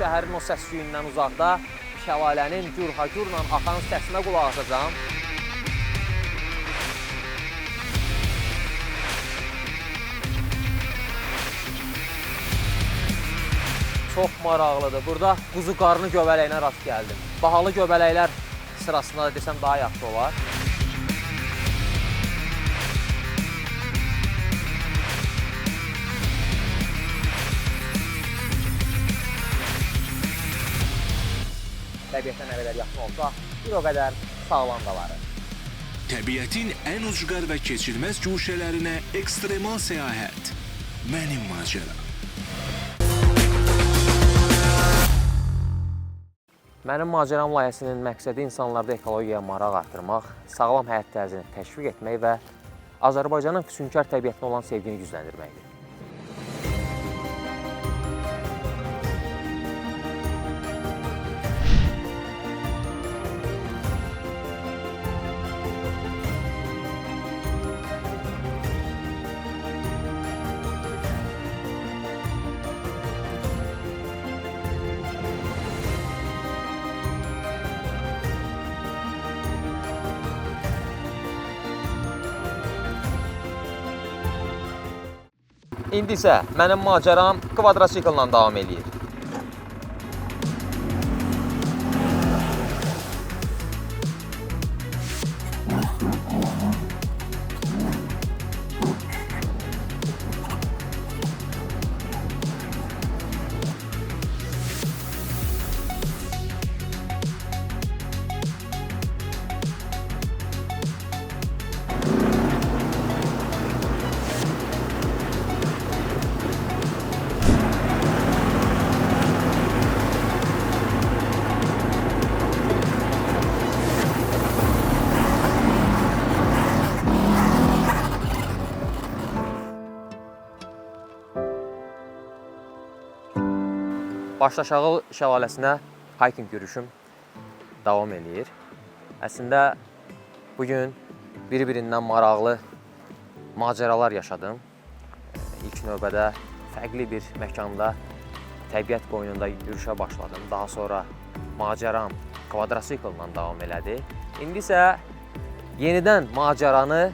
şəhərin o səs-küyündən uzaqda şəlalənin gürhacurla axan səsinə qulaq asacağım. Çox maraqlıdır. Burada quzu qarnı göbələyinə rast gəldim. Bahalı göbələklər sırasında da desəm daha yaxşı olar. Təbiətdən nə qədər yaxın olsa, bir o qədər sağlam da var. Təbiətin ən ucqar və keçilməz guşələrinə ekstremal səyahət. Mənim macəram. Mənim macəram layihəsinin məqsədi insanlarda ekologiyaya maraq artırmaq, sağlam həyat tərzini təşviq etmək və Azərbaycanın füsunkar təbiətinə olan sevgini gücləndirməkdir. İndi isə mənim macəram kvadrosikllə davam edir. Başdaşağıl şəlaləsinə hiking yürüyüşüm davam edir. Əslində bugün bir-birindən maraqlı macəralar yaşadım. İlk növbədə fərqli bir məkanda, təbiət qoynunda yürüyüşə başladım. Daha sonra macəram kvadrosikllə davam elədi. İndi isə yenidən macəranı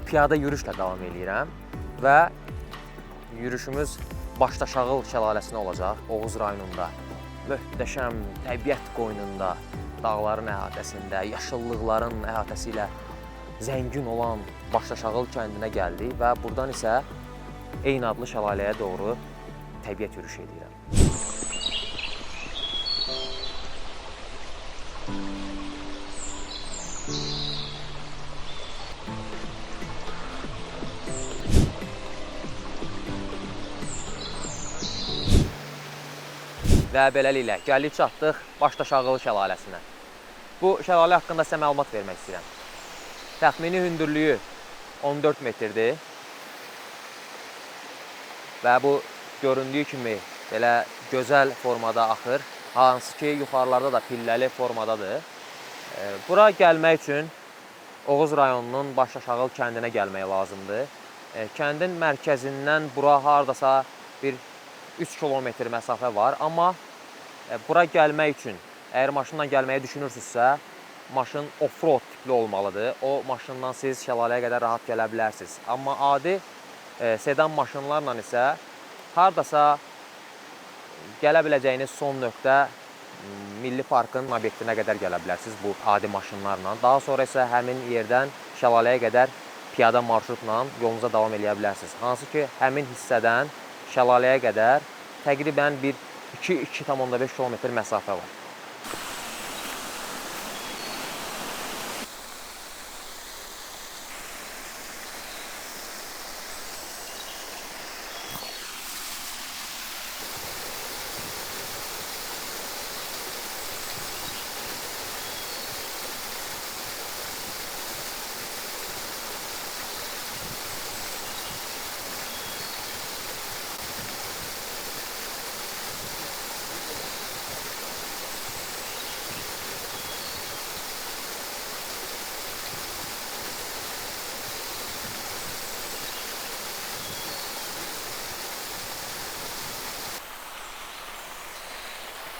piyada yürüyüşlə davam edirəm və yürüyüşümüz Başdaşağıl şəlaləsinə olacaq, Oğuz rayonunda. Möhtəşəm təbiət qoynunda, dağların əhatəsində, yaşıllıqların əhatəsi ilə zəngin olan Başdaşağıl kəndinə gəldik və buradan isə eyni adlı şəlaləyə doğru təbiət yürüyüşü edirəm. Və beləliklə, gəldik çatdıq Başdaşağıl şəlaləsinə. Bu şəlalə haqqında sizə məlumat vermək istəyirəm. Təxmini hündürlüyü 14 metrdir. Və bu göründüyü kimi belə gözəl formada axır. Hansı ki, yuxarılarda da pilləli formadadır. Bura gəlmək üçün Oğuz rayonunun Başdaşağıl kəndinə gəlmək lazımdır. Kəndin mərkəzindən bura hardasa bir 3 kilometr məsafə var, amma bura gəlmək üçün, əgər maşınla gəlməyi düşünürsünüzsə, maşın off-road tipli olmalıdır. O maşından siz şəlaləyə qədər rahat gələ bilərsiniz. Amma adi sedan maşınlarla isə hardasa gələ biləcəyiniz son nöqtə Milli Parkın obyektinə qədər gələ bilərsiniz bu adi maşınlarla. Daha sonra isə həmin yerdən şəlaləyə qədər piyada marşrutla yolunuza davam edə bilərsiniz. Hansı ki, həmin hissədən şəlaləyə qədər təqribən bir 2-2,5 km məsafə var.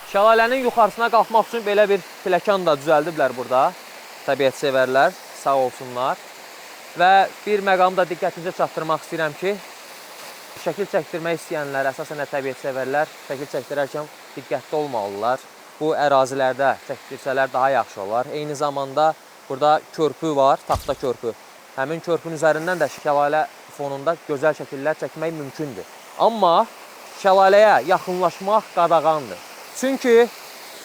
Şəlalənin yuxarısına qalxmaq üçün belə bir pləkan da düzəldiblər burada. Təbiət sevərlər, sağ olsunlar. Və bir məqamı da diqqətinizə çatdırmaq istəyirəm ki, şəkil çəkdirmək istəyənlər, əsasən təbiət sevərlər, şəkil çəkdirərkən diqqətli olmalılar. Bu ərazilərdə çəkdirsələr daha yaxşı olar. Eyni zamanda burada körpü var, taxta körpü. Həmin körpünün üzərindən də şəlalə fonunda gözəl şəkillər çəkmək mümkündür. Amma şəlaləyə yaxınlaşmaq qadağandır. Çünki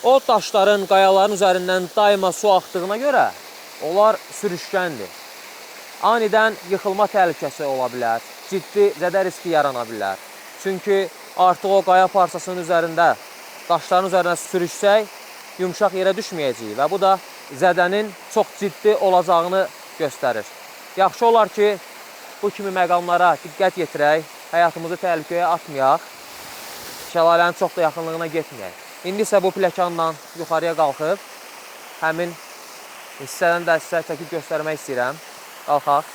o daşların, qayaların üzərindən daima su axdığına görə onlar sürüşkəndir. Anidən yıxılma təhlükəsi ola bilər, ciddi zədə riski yarana bilər. Çünki artıq o qaya parçasının üzərində, daşların üzərində sürüşsək, yumşaq yerə düşməyəcəyik və bu da zədənin çox ciddi olacağını göstərir. Yaxşı olar ki, bu kimi məqamlara diqqət yetirək, həyatımızı təhlükəyə atmayaq, şəlalənin çox da yaxınlığına getməyək. İndi isə bu pləkanla yuxarıya qalxıb, həmin hissədən də sizə çəkib göstərmək istəyirəm. Qalxaq.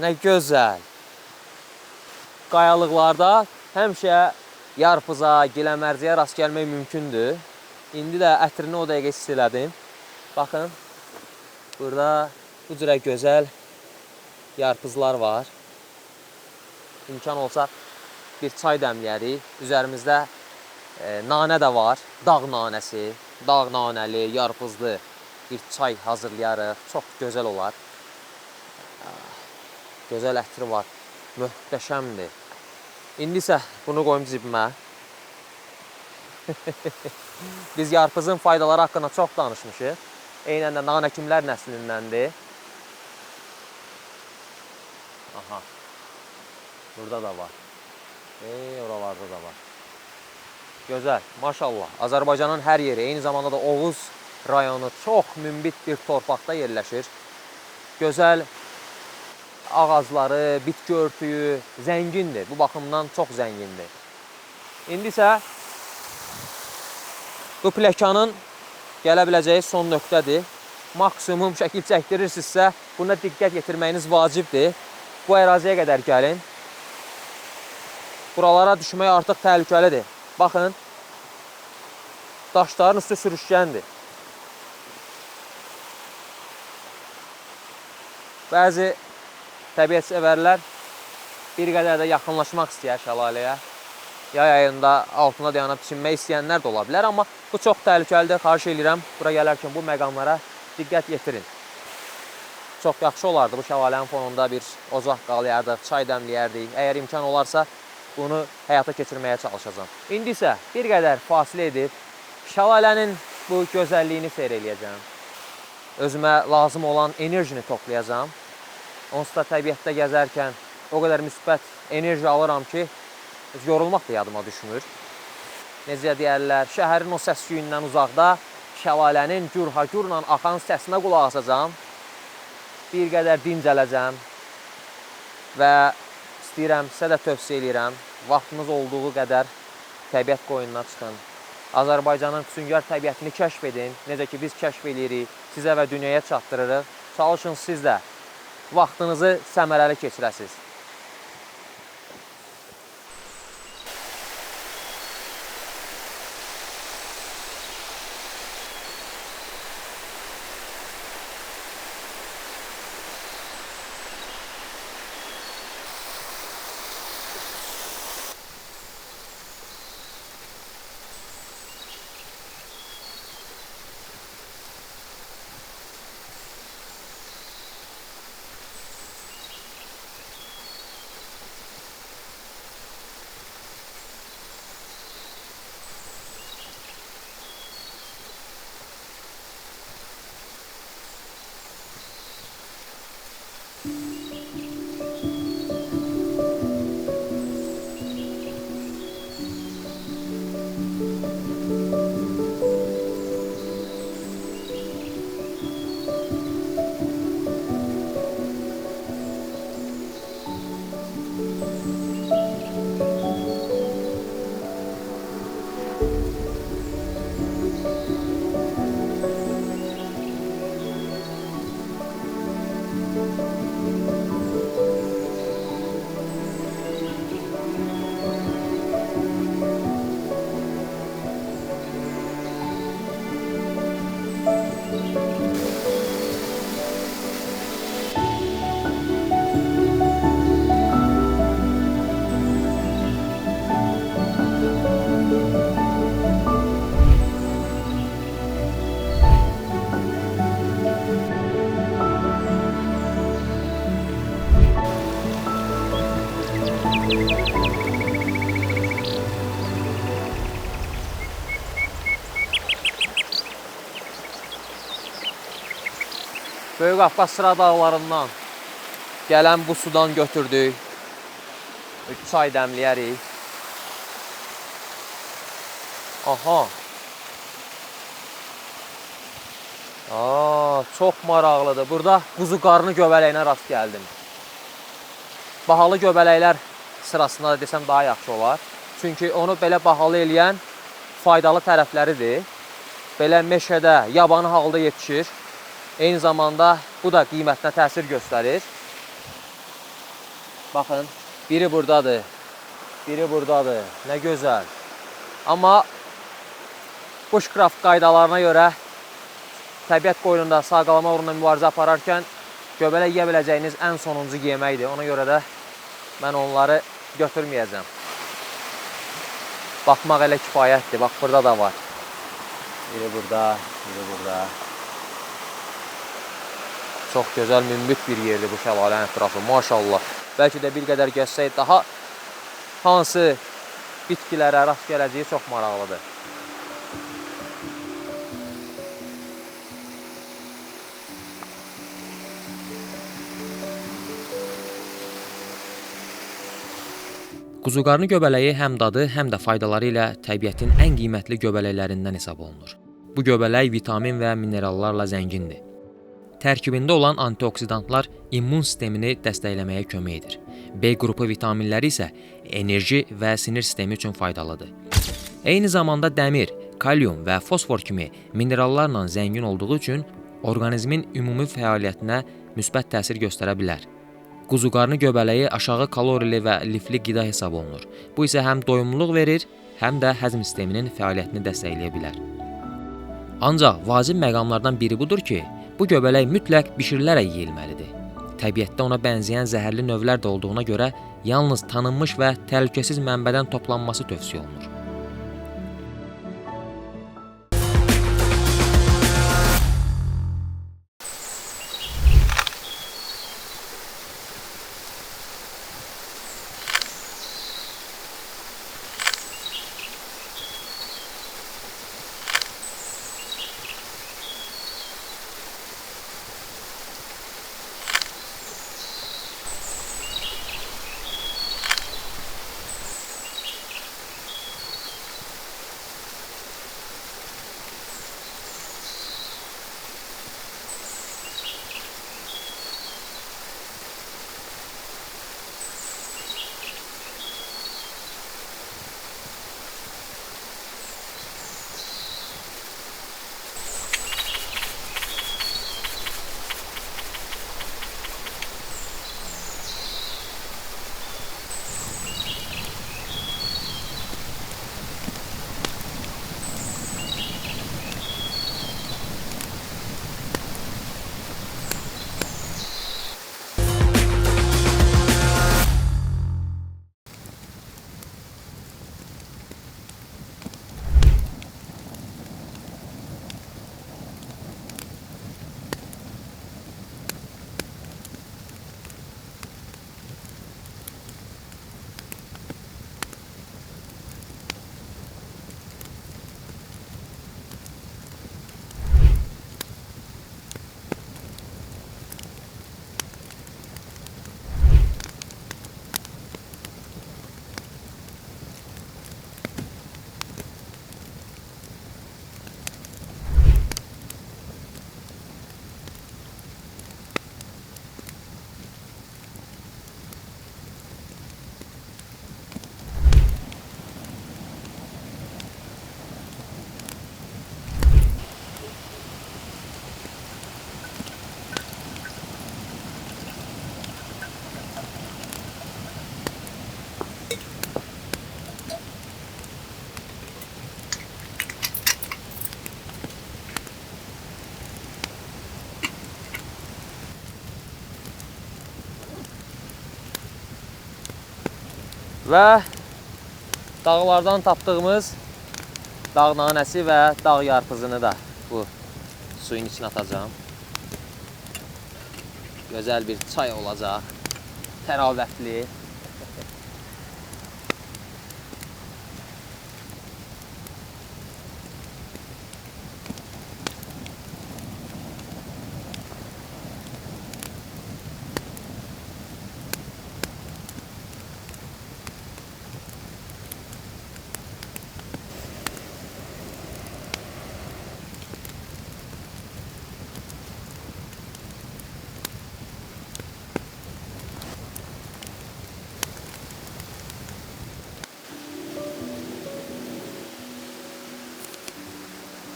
Nə gözəl. Qayalıqlarda həmişə yarpıza, giləmərciyə rast gəlmək mümkündür. İndi də ətrini o dəqiqə hiss elədim. Baxın, burada bu cürə gözəl yarpızlar var. İmkan olsa bir çay dəmləyərik. Üzərimizdə nanə də var. Dağ nanəsi, dağ nanəli, yarpızlı bir çay hazırlayarıq. Çox gözəl olar. Gözəl ətri var. Möhtəşəmdir. İndi isə bunu qoyum cibimə. Biz yarpızın faydaları haqqında çox danışmışıq. Eynən də nanə kimlər nəslindəndir. Aha. Burada da var. Oralarda da var. Gözəl, maşallah. Azərbaycanın hər yeri, eyni zamanda da Oğuz rayonu çox münbit bir torpaqda yerləşir. Gözəl ağacları, bitki örtüyü zəngindir. Bu baxımdan çox zəngindir. İndi isə bu pləkanın gələ biləcəyi son nöqtədir. Maksimum şəkil çəkdirirsinizsə, buna diqqət yetirməyiniz vacibdir. Bu əraziyə qədər gəlin. Buralara düşmək artıq təhlükəlidir. Baxın, daşların üstü sürüşkəndir. Bəzi təbiət sevərlər bir qədər də yaxınlaşmaq istəyər şəlaləyə. Yay ayında altına dayanıb çinmək istəyənlər də ola bilər, amma bu çox təhlükəlidir. Xahiş edirəm, bura gələrkən bu məqamlara diqqət yetirin. Çox yaxşı olardı bu şəlalənin fonunda bir ocaq qalayardıq, çay dəmləyərdik. Əgər imkan olarsa, bunu həyata keçirməyə çalışacağam. İndi isə bir qədər fasilə edib şəlalənin bu gözəlliyini seyr eləyəcəm. Özümə lazım olan enerjini toplayacağam. Onsuz da təbiətdə gəzərkən o qədər müsbət enerji alıram ki, yorulmaq da yadıma düşmür. Necə deyərlər, şəhərin o səs-küyündən uzaqda şəlalənin gürhagürlə axan səsinə qulaq asacağam. Bir qədər dincələcəm və istəyirəm, sizə də tövsiyə edirəm, vaxtınız olduğu qədər təbiət qoyununa çıxın. Azərbaycanın füsunkar təbiətini kəşf edin. Necə ki, biz kəşf edirik, sizə və dünyaya çatdırırıq. Çalışın siz də vaxtınızı səmərəli keçirəsiniz. Böyük Qafqaz sıra dağlarından gələn bu sudan götürdük. Çay dəmləyərik. Aha. Çox maraqlıdır. Burada quzu qarnı göbələyinə rast gəldim. Bahalı göbələklər sırasında da desəm daha yaxşı olar. Çünki onu belə bahalı eləyən faydalı tərəfləridir. Belə meşədə, yabanı halda yetişir. Eyni zamanda bu da qiymətinə təsir göstərir. Baxın, biri buradadır. Biri buradadır. Nə gözəl. Amma bushcraft qaydalarına görə təbiət qoynunda sağ qalma uğrunda mübarizə apararkən göbələk yeyə biləcəyiniz ən sonuncu yeməkdir. Ona görə də mən onları götürməyəcəm. Baxmaq elə kifayətdir. Bax, burada da var. Biri burada, biri burada. Çox gözəl, münbit bir yerdir bu şəlalənin ətrafı. Maşallah. Bəlkə də bir qədər gəzsək daha hansı bitkilərə rast gələcəyi çox maraqlıdır. Quzuqarnı göbələyi həm dadı, həm də faydaları ilə təbiətin ən qiymətli göbələklərindən hesab olunur. Bu göbələk vitamin və minerallarla zəngindir. Tərkibində olan antioksidantlar immun sistemini dəstəkləməyə kömək edir. B qrupu vitaminləri isə enerji və sinir sistemi üçün faydalıdır. Eyni zamanda dəmir, kalium və fosfor kimi minerallarla zəngin olduğu üçün orqanizmin ümumi fəaliyyətinə müsbət təsir göstərə bilər. Quzuqarnı göbələyi aşağı kalorili və lifli qida hesab olunur. Bu isə həm doyumluluq verir, həm də həzm sisteminin fəaliyyətini dəstəkləyə bilər. Ancaq vacib məqamlardan biri budur ki, bu göbələk mütləq bişirilərək yeyilməlidir. Təbiətdə ona bənzəyən zəhərli növlər də olduğuna görə yalnız tanınmış və təhlükəsiz mənbədən toplanması tövsiyə olunur. Və dağlardan tapdığımız dağ nanəsi və dağ yarpızını da bu suyun içine atacağım. Gözəl bir çay olacaq. Təravətli.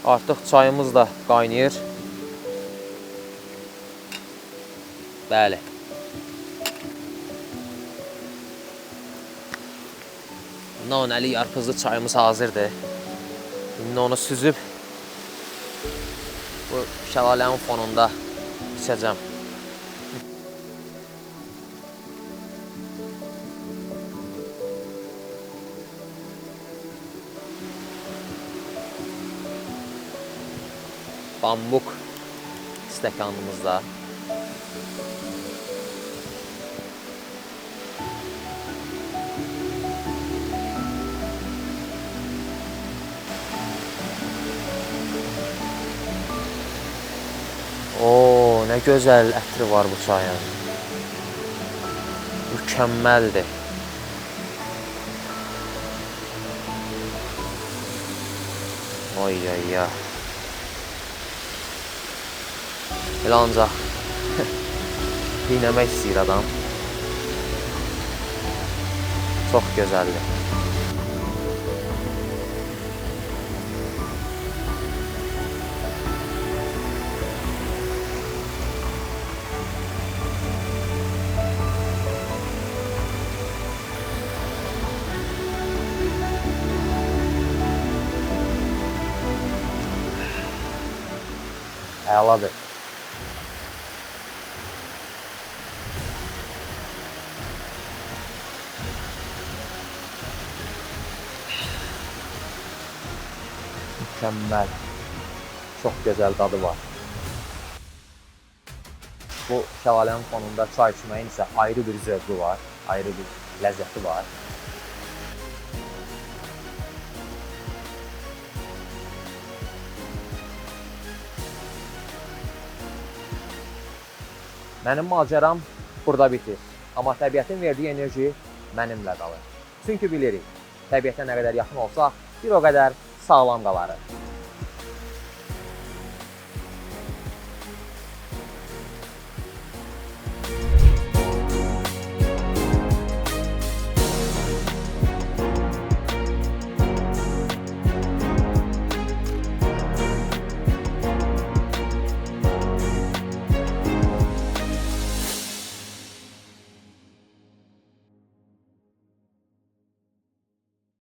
Artıq çayımız da qaynayır. Bəli. Nanəli yarpızlı çayımız hazırdır. İndi onu süzüb bu şəlalənin fonunda içəcəm. Bambuk stəkanımızda. Oo, nə gözəl ətri var bu çayın. Mükəmməldir. Ay ay ya. Elə ancaq dinləmək istəyir adam. Çox gözəldir. Əladır. Mükəmməl. Çox gözəl dadı var. Bu şəlalənin fonunda çay içməyin isə ayrı bir zövqü var, ayrı bir ləzzəti var. Mənim macəram burada bitir. Amma təbiətin verdiyi enerji mənimlə qalır. Çünki bilirik, təbiətə nə qədər yaxın olsaq, bir o qədər sağlam qalarıq.